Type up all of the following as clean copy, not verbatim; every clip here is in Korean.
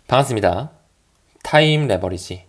반갑습니다. 타임 레버리지.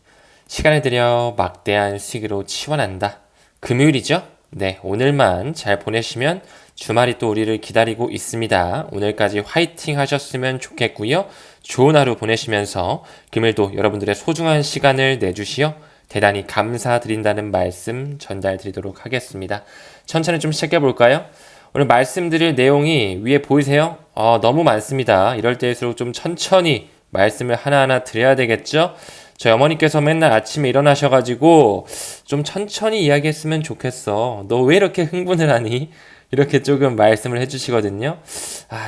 시간을 들여 막대한 수익으로 치환한다. 금요일이죠? 네, 오늘만 잘 보내시면 주말이 또 우리를 기다리고 있습니다. 오늘까지 화이팅 하셨으면 좋겠고요. 좋은 하루 보내시면서 금요일도 여러분들의 소중한 시간을 내주시어 대단히 감사드린다는 말씀 전달드리도록 하겠습니다. 천천히 좀 시작해볼까요? 오늘 말씀드릴 내용이 위에 보이세요? 너무 많습니다. 이럴 때일수록 좀 천천히 말씀을 하나하나 드려야 되겠죠? 저희 어머니께서 맨날 아침에 일어나셔가지고 좀 천천히 이야기했으면 좋겠어. 너 왜 이렇게 흥분을 하니? 이렇게 조금 말씀을 해주시거든요.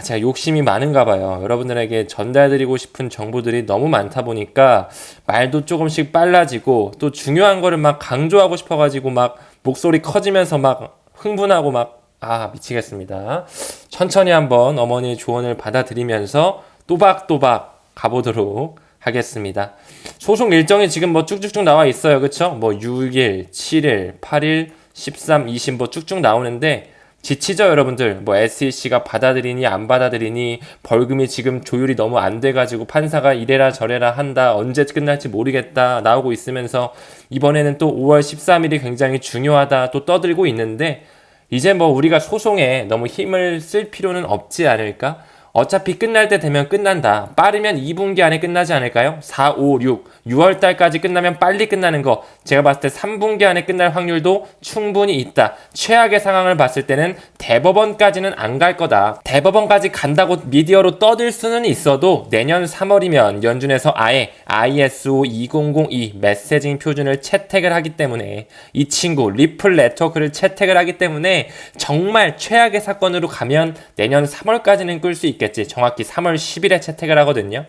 제가 욕심이 많은가 봐요. 여러분들에게 전달드리고 싶은 정보들이 너무 많다 보니까 말도 조금씩 빨라지고 또 중요한 거를 막 강조하고 싶어가지고 막 목소리 커지면서 막 흥분하고 막 미치겠습니다. 천천히 한번 어머니의 조언을 받아들이면서 또박또박 가보도록 하겠습니다. 소송 일정이 지금 뭐 쭉쭉쭉 나와 있어요. 그쵸? 뭐 6일, 7일, 8일, 13, 20 뭐 쭉쭉 나오는데 지치죠, 여러분들? 뭐 SEC가 받아들이니 안 받아들이니 벌금이 지금 조율이 너무 안 돼가지고 판사가 이래라 저래라 한다, 언제 끝날지 모르겠다 나오고 있으면서 이번에는 또 5월 13일이 굉장히 중요하다 또 떠들고 있는데 이제 뭐 우리가 소송에 너무 힘을 쓸 필요는 없지 않을까? 어차피 끝날 때 되면 끝난다. 빠르면 2분기 안에 끝나지 않을까요? 4, 5, 6월 달까지 끝나면 빨리 끝나는 거. 제가 봤을 때 3분기 안에 끝날 확률도 충분히 있다. 최악의 상황을 봤을 때는 대법원까지는 안 갈 거다. 대법원까지 간다고 미디어로 떠들 수는 있어도 내년 3월이면 연준에서 아예 ISO 2002 메시징 표준을 채택을 하기 때문에 이 친구 리플 네트워크를 채택을 하기 때문에 정말 최악의 사건으로 가면 내년 3월까지는 끌 수 있겠다. 정확히 3월 10일에 채택을 하거든요.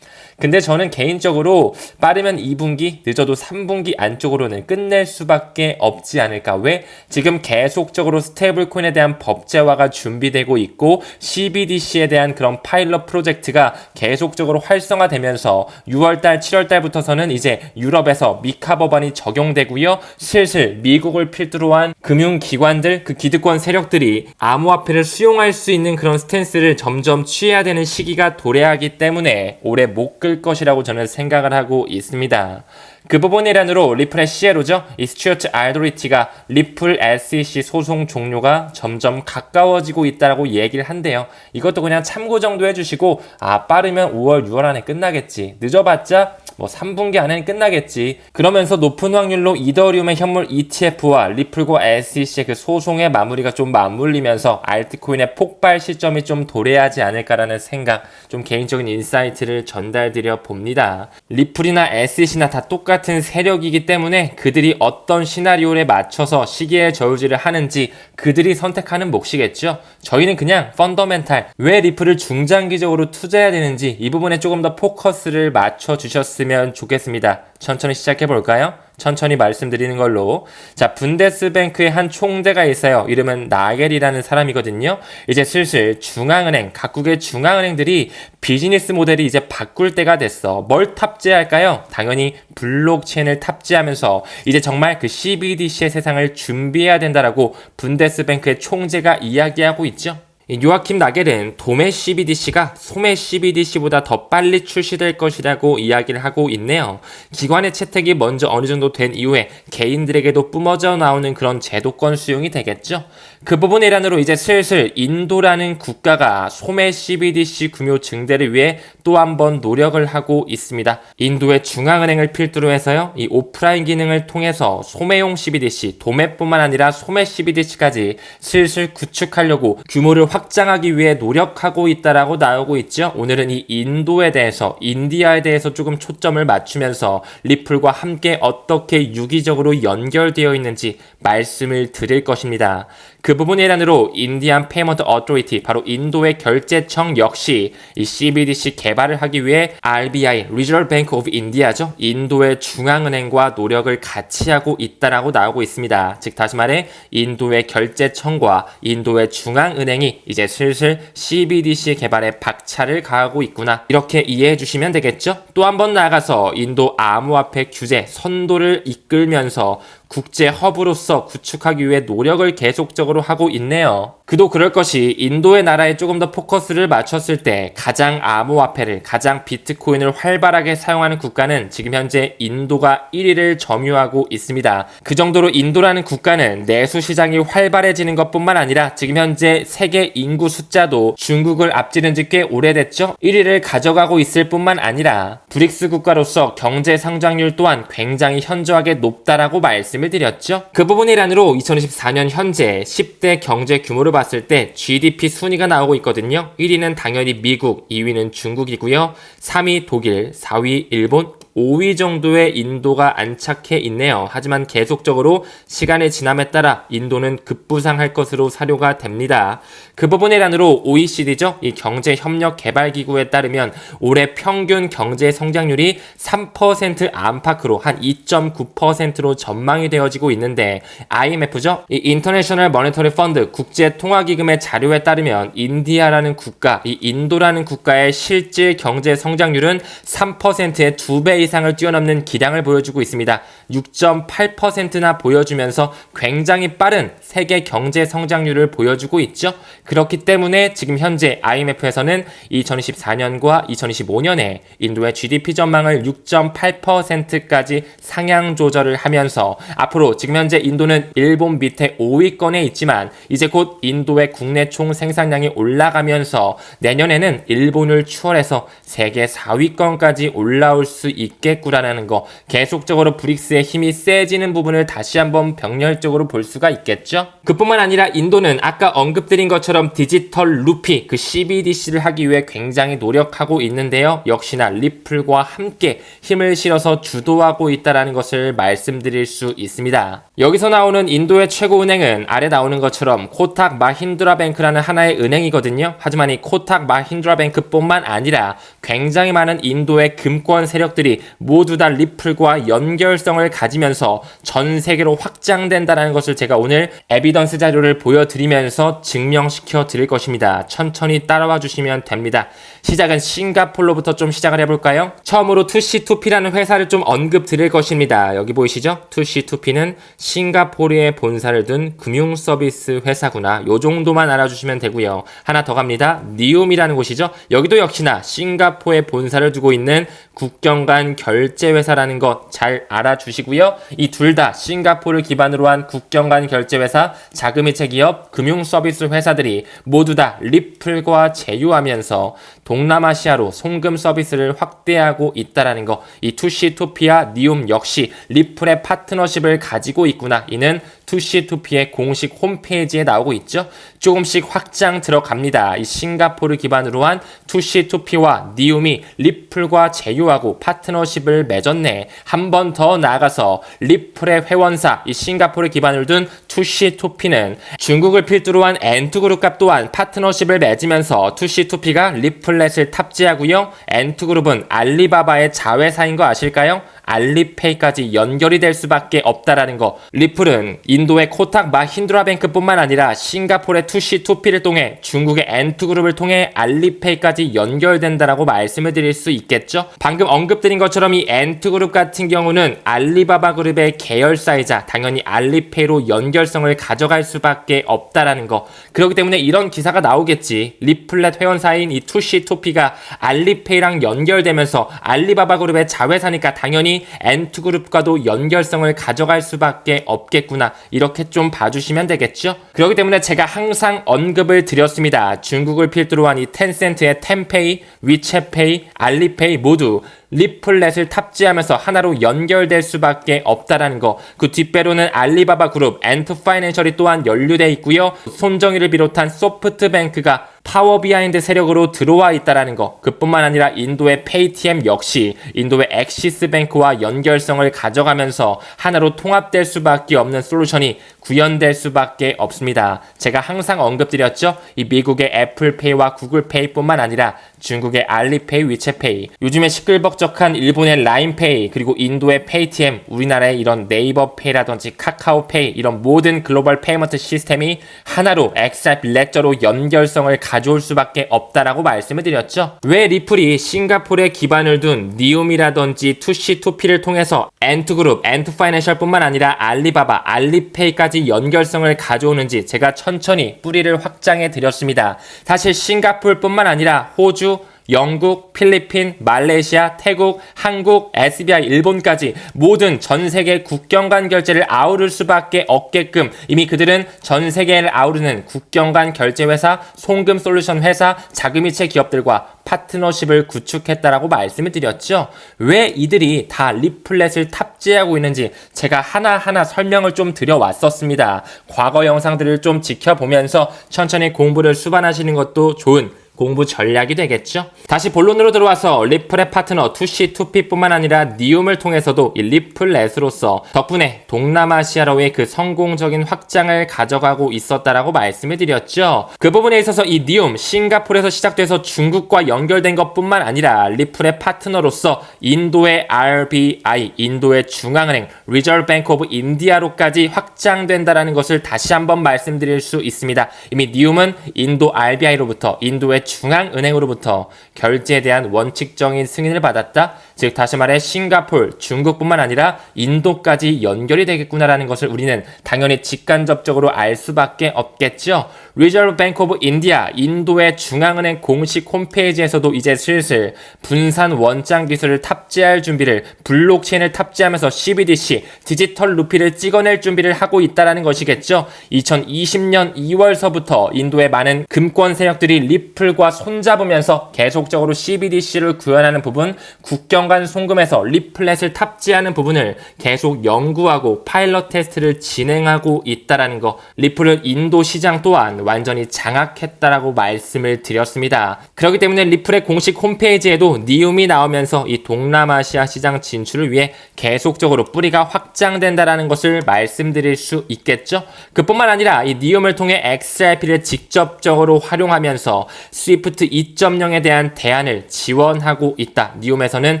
근데 저는 개인적으로 빠르면 2분기, 늦어도 3분기 안쪽으로는 끝낼 수밖에 없지 않을까. 왜? 지금 계속적으로 스테이블 코인에 대한 법제화가 준비되고 있고 CBDC에 대한 그런 파일럿 프로젝트가 계속적으로 활성화되면서 6월달, 7월달부터서는 이제 유럽에서 미카 법안이 적용되고요. 슬슬 미국을 필두로 한 금융기관들, 그 기득권 세력들이 암호화폐를 수용할 수 있는 그런 스탠스를 점점 취해야 되는 시기가 도래하기 때문에 올해 못 끌 것이라고 저는 생각을 하고 있습니다. 그 부분의 일환으로 리플의 CLO죠. 이 스튜어트 알도리티가 리플 SEC 소송 종료가 점점 가까워지고 있다라고 얘기를 한대요. 이것도 그냥 참고 정도 해주시고 빠르면 5월, 6월 안에 끝나겠지. 늦어봤자 뭐 3분기 안에는 끝나겠지. 그러면서 높은 확률로 이더리움의 현물 ETF와 리플과 SEC의 그 소송의 마무리가 좀 맞물리면서 알트코인의 폭발 시점이 좀 도래하지 않을까라는 생각, 좀 개인적인 인사이트를 전달드려 봅니다. 리플이나 SEC나 다 똑같은 세력이기 때문에 그들이 어떤 시나리오에 맞춰서 시기의 저울질을 하는지 그들이 선택하는 몫이겠죠. 저희는 그냥 펀더멘탈, 왜 리플을 중장기적으로 투자해야 되는지 이 부분에 조금 더 포커스를 맞춰주셨으면 좋겠습니다. 천천히 시작해볼까요? 천천히 말씀드리는 걸로. 자, 분데스뱅크의 한 총재가 있어요. 이름은 나겔이라는 사람이거든요. 이제 슬슬 중앙은행, 각국의 중앙은행들이 비즈니스 모델이 이제 바꿀 때가 됐어. 뭘 탑재할까요? 당연히 블록체인을 탑재하면서 이제 정말 그 CBDC의 세상을 준비해야 된다라고 분데스뱅크의 총재가 이야기하고 있죠. 요아킴 나겔은 도매 CBDC가 소매 CBDC보다 더 빨리 출시될 것이라고 이야기를 하고 있네요. 기관의 채택이 먼저 어느 정도 된 이후에 개인들에게도 뿜어져 나오는 그런 제도권 수용이 되겠죠. 그 부분의 일환으로 이제 슬슬 인도라는 국가가 소매 CBDC 규모 증대를 위해 또 한 번 노력을 하고 있습니다. 인도의 중앙은행을 필두로 해서요, 이 오프라인 기능을 통해서 소매용 CBDC, 도매뿐만 아니라 소매 CBDC까지 슬슬 구축하려고 규모를 확장하기 위해 노력하고 있다라고 나오고 있죠. 오늘은 이 인도에 대해서, 인디아에 대해서 조금 초점을 맞추면서 리플과 함께 어떻게 유기적으로 연결되어 있는지 말씀을 드릴 것입니다. 그 부분의 일환으로 인디안 페이먼트 어토리티, 바로 인도의 결제청 역시 이 CBDC 개발을 하기 위해 RBI, Reserve Bank of India죠. 인도의 중앙은행과 노력을 같이 하고 있다라고 나오고 있습니다. 즉 다시 말해 인도의 결제청과 인도의 중앙은행이 이제 슬슬 CBDC 개발에 박차를 가하고 있구나, 이렇게 이해해 주시면 되겠죠. 또 한 번 나아가서 인도 암호화폐 규제 선도를 이끌면서 국제 허브로서 구축하기 위해 노력을 계속적으로 하고 있네요. 그도 그럴 것이 인도의 나라에 조금 더 포커스를 맞췄을 때 가장 암호화폐를, 가장 비트코인을 활발하게 사용하는 국가는 지금 현재 인도가 1위를 점유하고 있습니다. 그 정도로 인도라는 국가는 내수 시장이 활발해지는 것뿐만 아니라 지금 현재 세계 인구 숫자도 중국을 앞지른 지 꽤 오래됐죠. 1위를 가져가고 있을 뿐만 아니라 브릭스 국가로서 경제 성장률 또한 굉장히 현저하게 높다라고 말씀을 드렸죠. 그 부분의 일환으로 2024년 현재 10대 경제 규모를 봤을 때 GDP 순위가 나오고 있거든요. 1위는 당연히 미국, 2위는 중국이고요. 3위 독일, 4위 일본, 5위 정도의 인도가 안착해 있네요. 하지만 계속적으로 시간의 지남에 따라 인도는 급부상할 것으로 사료가 됩니다. 그 부분의 일환으로 OECD죠. 이 경제협력개발기구에 따르면 올해 평균 경제 성장률이 3% 안팎으로 한 2.9%로 전망이 되어지고 있는데 IMF죠. 이 인터내셔널 머니터리 펀드 국제통화기금의 자료에 따르면 인디아라는 국가, 이 인도라는 국가의 실질 경제 성장률은 3%의 2배 이상을 뛰어넘는 기량을 보여주고 있습니다. 6.8%나 보여주면서 굉장히 빠른 세계 경제 성장률을 보여주고 있죠. 그렇기 때문에 지금 현재 IMF에서는 2024년과 2025년에 인도의 GDP 전망을 6.8%까지 상향 조절을 하면서 앞으로 지금 현재 인도는 일본 밑에 5위권에 있지만 이제 곧 인도의 국내 총 생산량이 올라가면서 내년에는 일본을 추월해서 세계 4위권까지 올라올 수 있겠구라는 거, 계속적으로 브릭스의 힘이 세지는 부분을 다시 한번 병렬적으로 볼 수가 있겠죠. 그뿐만 아니라 인도는 아까 언급드린 것처럼 디지털 루피 그 CBDC를 하기 위해 굉장히 노력하고 있는데요. 역시나 리플과 함께 힘을 실어서 주도하고 있다는 것을 말씀드릴 수 있습니다. 여기서 나오는 인도의 최고 은행은 아래 나오는 것처럼 코탁 마힌드라 뱅크라는 하나의 은행이거든요. 하지만 이 코탁 마힌드라 뱅크뿐만 아니라 굉장히 많은 인도의 금권 세력들이 모두 다 리플과 연결성을 가지면서 전 세계로 확장된다는 것을 제가 오늘 에비던스 자료를 보여드리면서 증명시켜 드릴 것입니다. 천천히 따라와 주시면 됩니다. 시작은 싱가폴로부터 좀 시작을 해볼까요? 처음으로 2C2P라는 회사를 좀 언급 드릴 것입니다. 여기 보이시죠? 2C2P는 싱가포르에 본사를 둔 금융 서비스 회사구나. 요 정도만 알아주시면 되고요. 하나 더 갑니다. 니움이라는 곳이죠. 여기도 역시나 싱가포르에 본사를 두고 있는 국경 간 결제 회사라는 것 잘 알아주시고요. 이 둘 다 싱가포르를 기반으로 한 국경 간 결제 회사, 자금이체 기업, 금융 서비스 회사들이 모두 다 리플과 제휴하면서 동남아시아로 송금 서비스를 확대하고 있다라는 거. 이 2C2P와 니움 역시 리플의 파트너십을 가지고 있구나. 이는 2C2P의 공식 홈페이지에 나오고 있죠. 조금씩 확장 들어갑니다. 이 싱가포르 기반으로 한 2C2P와 니움이 리플과 제휴하고 파트너십을 맺었네. 한 번 더 나아가서 리플의 회원사, 이 싱가포르 기반을 둔 2C2P는 중국을 필두로 한 엔투그룹과 또한 파트너십을 맺으면서 2C2P가 리플렛을 탑재하고요. 엔투그룹은 알리바바의 자회사인 거 아실까요? 알리페이까지 연결이 될 수밖에 없다라는 거. 리플은 인도의 코탁 마힌드라 뱅크뿐만 아니라 싱가포르의 2C2P를 통해 중국의 엔투그룹을 통해 알리페이까지 연결된다라고 말씀을 드릴 수 있겠죠. 방금 언급드린 것처럼 이 엔투그룹 같은 경우는 알리바바 그룹의 계열사이자 당연히 알리페이로 연결성을 가져갈 수밖에 없다라는 거. 그렇기 때문에 이런 기사가 나오겠지. 리플렛 회원사인 이 2C2P가 알리페이랑 연결되면서 알리바바 그룹의 자회사니까 당연히 엔투그룹과도 연결성을 가져갈 수밖에 없겠구나. 이렇게 좀 봐주시면 되겠죠. 그렇기 때문에 제가 항상 언급을 드렸습니다. 중국을 필두로 한 이 텐센트의 텐페이, 위챗페이, 알리페이 모두 리플렛을 탑재하면서 하나로 연결될 수밖에 없다라는 거. 그 뒷배로는 알리바바 그룹, 엔트파이낸셜이 또한 연루돼 있고요. 손정희를 비롯한 소프트뱅크가 파워 비하인드 세력으로 들어와 있다라는 거. 그뿐만 아니라 인도의 페이티엠 역시 인도의 엑시스뱅크와 연결성을 가져가면서 하나로 통합될 수밖에 없는 솔루션이 구현될 수밖에 없습니다. 제가 항상 언급드렸죠. 이 미국의 애플페이와 구글페이뿐만 아니라 중국의 알리페이, 위챗페이, 요즘에 시끌벅적한 일본의 라인페이, 그리고 인도의 페이티엠, 우리나라의 이런 네이버페이라든지 카카오페이, 이런 모든 글로벌 페이먼트 시스템이 하나로 XRP 레저로 연결성을 가져올 수밖에 없다라고 말씀을 드렸죠. 왜 리플이 싱가포르에 기반을 둔 니움이라든지 2C2P를 통해서 엔투그룹, 엔투파이낸셜뿐만 아니라 알리바바, 알리페이까지 연결성을 가져오는지 제가 천천히 뿌리를 확장해 드렸습니다. 사실 싱가포르뿐만 아니라 호주, 영국, 필리핀, 말레이시아, 태국, 한국, SBI, 일본까지 모든 전 세계 국경 간 결제를 아우를 수밖에 없게끔 이미 그들은 전 세계를 아우르는 국경 간 결제 회사, 송금 솔루션 회사, 자금이체 기업들과 파트너십을 구축했다라고 말씀을 드렸죠. 왜 이들이 다 리플렛을 탑재하고 있는지 제가 하나하나 설명을 좀 드려왔었습니다. 과거 영상들을 좀 지켜보면서 천천히 공부를 수반하시는 것도 좋은 공부 전략이 되겠죠. 다시 본론으로 들어와서 리플의 파트너 2C2P뿐만 아니라 니움을 통해서도 이 리플렛으로서 덕분에 동남아시아로의 그 성공적인 확장을 가져가고 있었다라고 말씀을 드렸죠. 그 부분에 있어서 이 니움, 싱가포르에서 시작돼서 중국과 연결된 것뿐만 아니라 리플의 파트너로서 인도의 RBI, 인도의 중앙은행, Reserve Bank of India로까지 확장된다라는 것을 다시 한번 말씀드릴 수 있습니다. 이미 니움은 인도 RBI로부터, 인도의 중앙은행으로부터 결제에 대한 원칙적인 승인을 받았다. 즉 다시 말해 싱가포르, 중국뿐만 아니라 인도까지 연결이 되겠구나라는 것을 우리는 당연히 직간접적으로 알 수밖에 없겠죠. Reserve Bank of India, 인도의 중앙은행 공식 홈페이지에서도 이제 슬슬 분산 원장 기술을 탑재할 준비를, 블록체인을 탑재하면서 CBDC, 디지털 루피를 찍어낼 준비를 하고 있다는 것이겠죠. 2020년 2월서부터 인도의 많은 금권 세력들이 리플과 손잡으면서 계속적으로 CBDC를 구현하는 부분, 국경 간 송금에서 리플렛을 탑재하는 부분을 계속 연구하고 파일럿 테스트를 진행하고 있다는 거, 리플은 인도 시장 또한 완전히 장악했다라고 말씀을 드렸습니다. 그렇기 때문에 리플의 공식 홈페이지에도 니움이 나오면서 이 동남아시아 시장 진출을 위해 계속적으로 뿌리가 확장된다라는 것을 말씀드릴 수 있겠죠. 그뿐만 아니라 이 니움을 통해 XRP를 직접적으로 활용하면서 스위프트 2.0에 대한 대안을 지원하고 있다. 니움에서는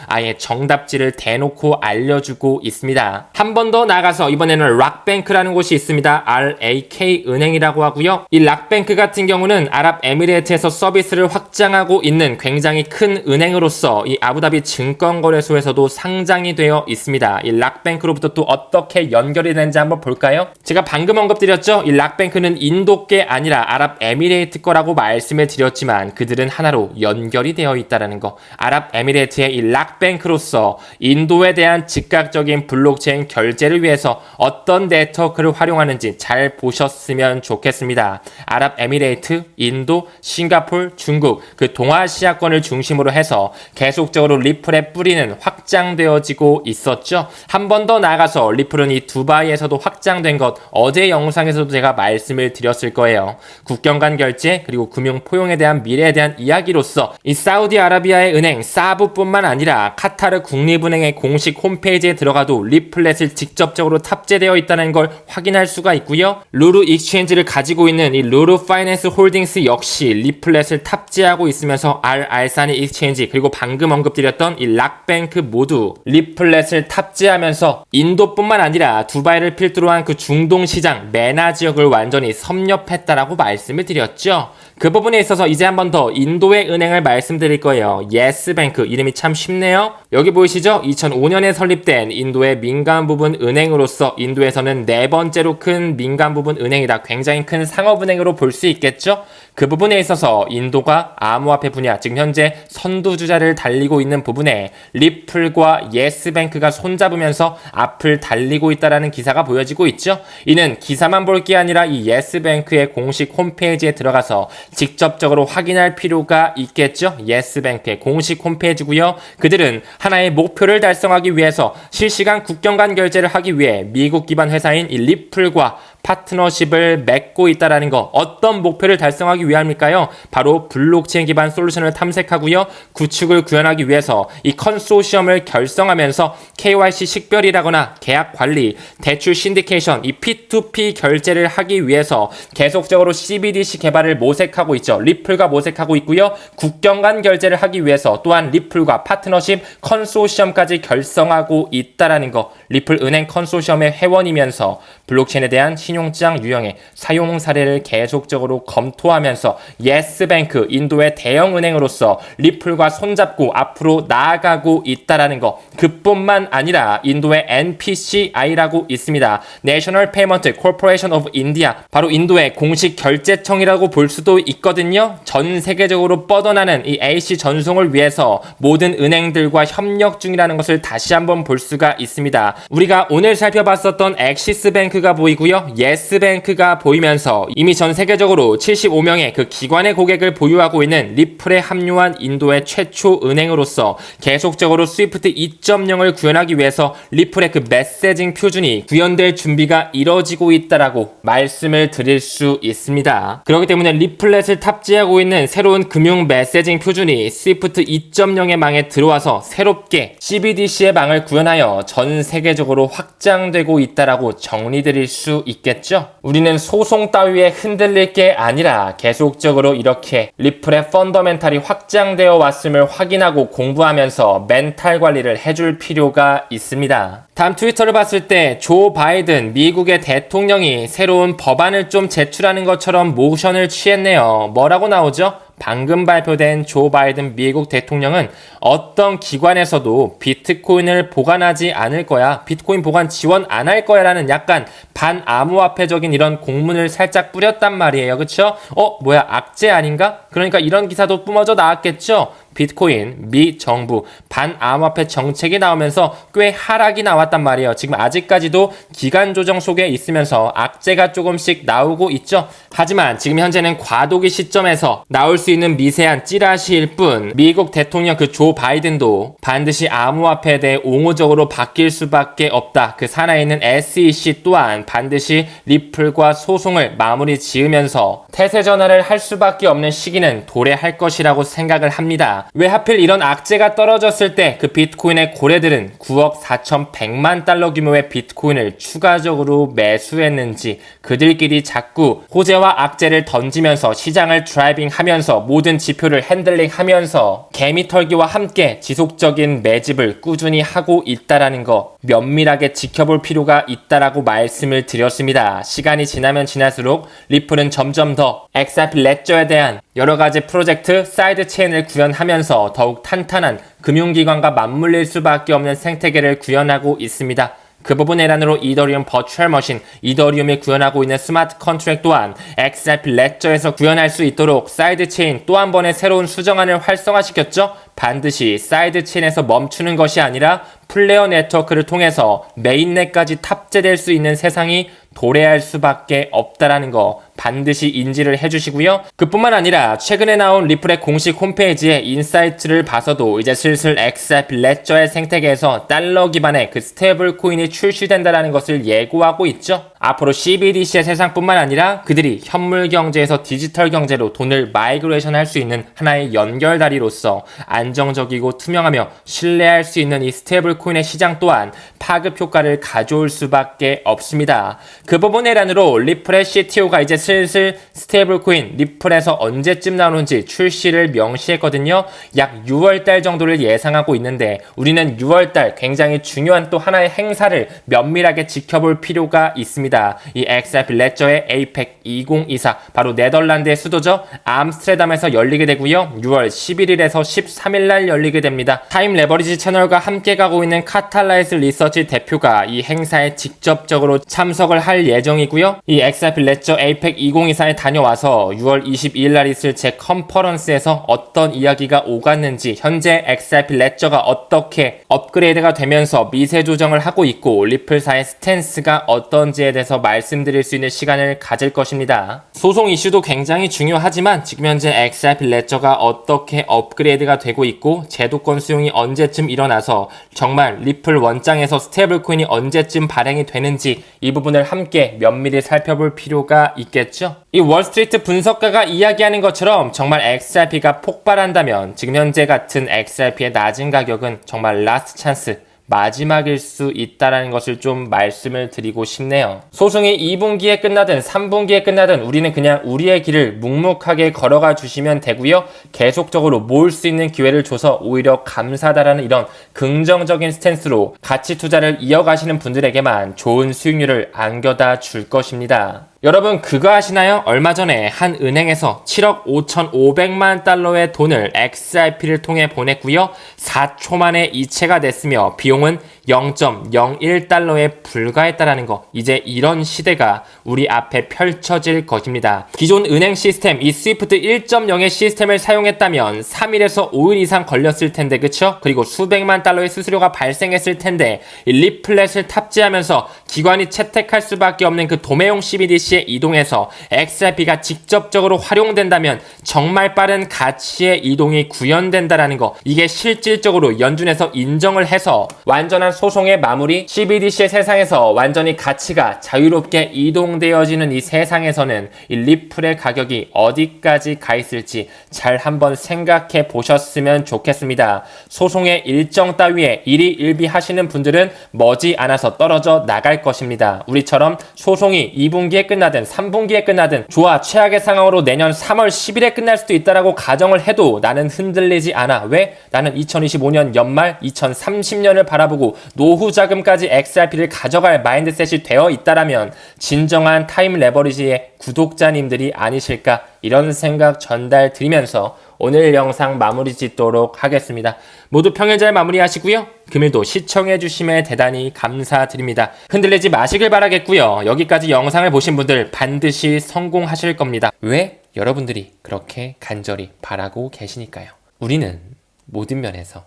아예 정답지를 대놓고 알려주고 있습니다. 한 번 더 나가서 이번에는 락뱅크라는 곳이 있습니다. RAK 은행이라고 하고요. 이 락뱅크 같은 경우는 아랍에미레이트에서 서비스를 확장하고 있는 굉장히 큰 은행으로서 이 아부다비 증권거래소에서도 상장이 되어 있습니다. 이 락뱅크로부터 또 어떻게 연결이 되는지 한번 볼까요? 제가 방금 언급드렸죠. 이 락뱅크는 인도께 아니라 아랍에미레이트 거라고 말씀을 드렸지만 그들은 하나로 연결이 되어 있다는 거. 아랍에미레이트의 이 락뱅크로서 인도에 대한 즉각적인 블록체인 결제를 위해서 어떤 네트워크를 활용하는지 잘 보셨으면 좋겠습니다. 아랍에미레이트, 인도, 싱가포르, 중국 그 동아시아권을 중심으로 해서 계속적으로 리플의 뿌리는 확장되어지고 있었죠. 한 번 더 나아가서 리플은 이 두바이에서도 확장된 것 어제 영상에서도 제가 말씀을 드렸을 거예요. 국경 간 결제 그리고 금융 포용에 대한 미래에 대한 이야기로서 이 사우디아라비아의 은행 사부뿐만 아니라 카타르 국립은행의 공식 홈페이지에 들어가도 리플렛을 직접적으로 탑재되어 있다는 걸 확인할 수가 있고요. 루루 익스체인지를 가지고 있는 이 루루 파이낸스 홀딩스 역시 리플렛을 탑재하고 있으면서 알알사니 익스체인지 그리고 방금 언급드렸던 이 락뱅크 모두 리플렛을 탑재하면서 인도뿐만 아니라 두바이를 필두로 한 그 중동 시장 메나 지역을 완전히 섭렵했다라고 말씀을 드렸죠. 그 부분에 있어서 이제 한 번 더 인도의 은행을 말씀드릴 거예요. 예스뱅크 이름이 참 쉽네요. 여기 보이시죠? 2005년에 설립된 인도의 민간 부분 은행으로서 인도에서는 네 번째로 큰 민간 부분 은행이다. 굉장히 큰 상업은행으로 볼 수 있겠죠? 그 부분에 있어서 인도가 암호화폐 분야, 지금 현재 선두주자를 달리고 있는 부분에 리플과 예스뱅크가 손잡으면서 앞을 달리고 있다는 기사가 보여지고 있죠. 이는 기사만 볼 게 아니라 이 예스뱅크의 공식 홈페이지에 들어가서 직접적으로 확인할 필요가 있겠죠. 예스뱅크의 공식 홈페이지고요. 그들은 하나의 목표를 달성하기 위해서 실시간 국경 간 결제를 하기 위해 미국 기반 회사인 이 리플과 파트너십을 맺고 있다라는 거. 어떤 목표를 달성하기 위함일까요? 바로 블록체인 기반 솔루션을 탐색하고요. 구축을 구현하기 위해서 이 컨소시엄을 결성하면서 KYC 식별이라거나 계약 관리, 대출 신디케이션, 이 P2P 결제를 하기 위해서 계속적으로 CBDC 개발을 모색하고 있죠. 리플과 모색하고 있고요. 국경 간 결제를 하기 위해서 또한 리플과 파트너십 컨소시엄까지 결성하고 있다라는 거. 리플 은행 컨소시엄의 회원이면서 블록체인에 대한 신용장 유형의 사용 사례를 계속적으로 검토하면서 예스뱅크 인도의 대형 은행으로서 리플과 손잡고 앞으로 나아가고 있다라는 거. 그뿐만 아니라 인도의 NPCI라고 있습니다. National Payment Corporation of India. 바로 인도의 공식 결제청이라고 볼 수도 있거든요. 전 세계적으로 뻗어나는 이 AC 전송을 위해서 모든 은행들과 협력 중이라는 것을 다시 한번 볼 수가 있습니다. 우리가 오늘 살펴봤었던 엑시스뱅크가 보이고요. 예스뱅크가 보이면서 이미 전 세계적으로 75명의 그 기관의 고객을 보유하고 있는 리플에 합류한 인도의 최초 은행으로서 계속적으로 스위프트 2.0을 구현하기 위해서 리플의 그 메시징 표준이 구현될 준비가 이뤄지고 있다라고 말씀을 드릴 수 있습니다. 그렇기 때문에 리플렛을 탑재하고 있는 새로운 금융 메시징 표준이 스위프트 2.0의 망에 들어와서 새롭게 CBDC의 망을 구현하여 전 세계적으로 확장되고 있다라고 정리드릴 수 있겠죠. 우리는 소송 따위에 흔들릴 게 아니라 계속적으로 이렇게 리플의 펀더멘탈이 확장되어 왔음을 확인하고 공부하면서 멘탈 관리를 해줄 필요가 있습니다. 다음 트위터를 봤을 때 조 바이든 미국의 대통령이 새로운 법안을 좀 제출하는 것처럼 모션을 취했네요. 뭐라고 나오죠? 방금 발표된 조 바이든 미국 대통령은 어떤 기관에서도 비트코인을 보관하지 않을 거야. 비트코인 보관 지원 안 할 거야 라는 약간 반암호화폐적인 이런 공문을 살짝 뿌렸단 말이에요. 그쵸? 뭐야 악재 아닌가? 그러니까 이런 기사도 뿜어져 나왔겠죠? 비트코인, 미 정부 반암호화폐 정책이 나오면서 꽤 하락이 나왔단 말이에요. 지금 아직까지도 기간 조정 속에 있으면서 악재가 조금씩 나오고 있죠. 하지만 지금 현재는 과도기 시점에서 나올 수 있는 미세한 찌라시일 뿐 미국 대통령 그 조 바이든도 반드시 암호화폐에 대해 옹호적으로 바뀔 수밖에 없다. 그 산하에 있는 SEC 또한 반드시 리플과 소송을 마무리 지으면서 태세 전환을 할 수밖에 없는 시기는 도래할 것이라고 생각을 합니다. 왜 하필 이런 악재가 떨어졌을 때 그 비트코인의 고래들은 9억 4,100만 달러 규모의 비트코인을 추가적으로 매수했는지 그들끼리 자꾸 호재와 악재를 던지면서 시장을 드라이빙하면서 모든 지표를 핸들링하면서 개미털기와 함께 지속적인 매집을 꾸준히 하고 있다라는 거 면밀하게 지켜볼 필요가 있다라고 말씀을 드렸습니다. 시간이 지나면 지날수록 리플은 점점 더 XRP 레저에 대한 여러가지 프로젝트 사이드 체인을 구현하면서 더욱 탄탄한 금융기관과 맞물릴 수밖에 없는 생태계를 구현하고 있습니다. 그 부분의 일환으로 이더리움 버추얼 머신, 이더리움이 구현하고 있는 스마트 컨트랙 또한 XRP 레저에서 구현할 수 있도록 사이드 체인 또 한 번의 새로운 수정안을 활성화시켰죠. 반드시 사이드 체인에서 멈추는 것이 아니라 플레어 네트워크를 통해서 메인넷까지 탑재될 수 있는 세상이 도래할 수밖에 없다라는 거 반드시 인지를 해주시고요. 그뿐만 아니라 최근에 나온 리플의 공식 홈페이지에 인사이트를 봐서도 이제 슬슬 XRP 레저의 생태계에서 달러 기반의 그 스테이블 코인이 출시된다라는 것을 예고하고 있죠. 앞으로 CBDC의 세상뿐만 아니라 그들이 현물 경제에서 디지털 경제로 돈을 마이그레이션 할 수 있는 하나의 연결다리로서 안정적이고 투명하며 신뢰할 수 있는 이 스테이블 코인의 시장 또한 파급 효과를 가져올 수밖에 없습니다. 그 부분의 일환으로 리플의 CTO가 이제 슬슬 스테이블 코인 리플에서 언제쯤 나오는지 출시를 명시했거든요. 약 6월달 정도를 예상하고 있는데 우리는 6월달 굉장히 중요한 또 하나의 행사를 면밀하게 지켜볼 필요가 있습니다. 이 XRP 레저의 APEC 2024 바로 네덜란드의 수도죠. 암스테르담에서 열리게 되고요. 6월 11일에서 13일날 열리게 됩니다. 타임 레버리지 채널과 함께 가고 있는 카탈라이스 리서치 대표가 이 행사에 직접적으로 참석을 할 예정이고요. 이 XRP 레저 APEC 텍 2024에 다녀와서 6월 22일 날 있을 제 컨퍼런스에서 어떤 이야기가 오갔는지, 현재 XRP 레저가 어떻게 업그레이드가 되면서 미세 조정을 하고 있고 리플사의 스탠스가 어떤지에 대해서 말씀드릴 수 있는 시간을 가질 것입니다. 소송 이슈도 굉장히 중요하지만 지금 현재 XRP 레저가 어떻게 업그레이드가 되고 있고 제도권 수용이 언제쯤 일어나서 정말 리플 원장에서 스테이블 코인이 언제쯤 발행이 되는지 이 부분을 함께 면밀히 살펴볼 필요가 있겠죠. 이 월스트리트 분석가가 이야기하는 것처럼 정말 XRP가 폭발한다면 지금 현재 같은 XRP의 낮은 가격은 정말 라스트 찬스, 마지막일 수 있다는 것을 좀 말씀을 드리고 싶네요. 소송이 2분기에 끝나든 3분기에 끝나든 우리는 그냥 우리의 길을 묵묵하게 걸어가 주시면 되고요. 계속적으로 모을 수 있는 기회를 줘서 오히려 감사하다라는 이런 긍정적인 스탠스로 가치 투자를 이어가시는 분들에게만 좋은 수익률을 안겨다 줄 것입니다. 여러분 그거 아시나요? 얼마 전에 한 은행에서 7억 5,500만 달러의 돈을 XRP를 통해 보냈고요. 4초 만에 이체가 됐으며 비용은 0.01달러에 불과했다라는 거. 이제 이런 시대가 우리 앞에 펼쳐질 것입니다. 기존 은행 시스템, 이 스위프트 1.0의 시스템을 사용했다면 3일에서 5일 이상 걸렸을 텐데, 그쵸? 그리고 수백만 달러의 수수료가 발생했을 텐데, 이 리플렛을 탑재하면서 기관이 채택할 수밖에 없는 그 도매용 CBDC에 이동해서 XRP가 직접적으로 활용된다면 정말 빠른 가치의 이동이 구현된다라는 거. 이게 실질적으로 연준에서 인정을 해서 완전한 소송의 마무리, CBDC의 세상에서 완전히 가치가 자유롭게 이동되어지는 이 세상에서는 이 리플의 가격이 어디까지 가 있을지 잘 한번 생각해 보셨으면 좋겠습니다. 소송의 일정 따위에 일희일비하시는 분들은 머지않아서 떨어져 나갈 것입니다. 우리처럼 소송이 2분기에 끝나든 3분기에 끝나든 좋아 최악의 상황으로 내년 3월 10일에 끝날 수도 있다라고 가정을 해도 나는 흔들리지 않아. 왜? 나는 2025년 연말 2030년을 바라보고 노후 자금까지 XRP를 가져갈 마인드셋이 되어 있다라면 진정한 타임 레버리지의 구독자님들이 아니실까, 이런 생각 전달 드리면서 오늘 영상 마무리 짓도록 하겠습니다. 모두 평일 잘 마무리하시고요. 금일도 시청해주심에 대단히 감사드립니다. 흔들리지 마시길 바라겠고요. 여기까지 영상을 보신 분들 반드시 성공하실 겁니다. 왜? 여러분들이 그렇게 간절히 바라고 계시니까요. 우리는 모든 면에서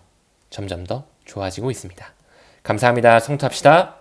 점점 더 좋아지고 있습니다. 감사합니다. 성투합시다.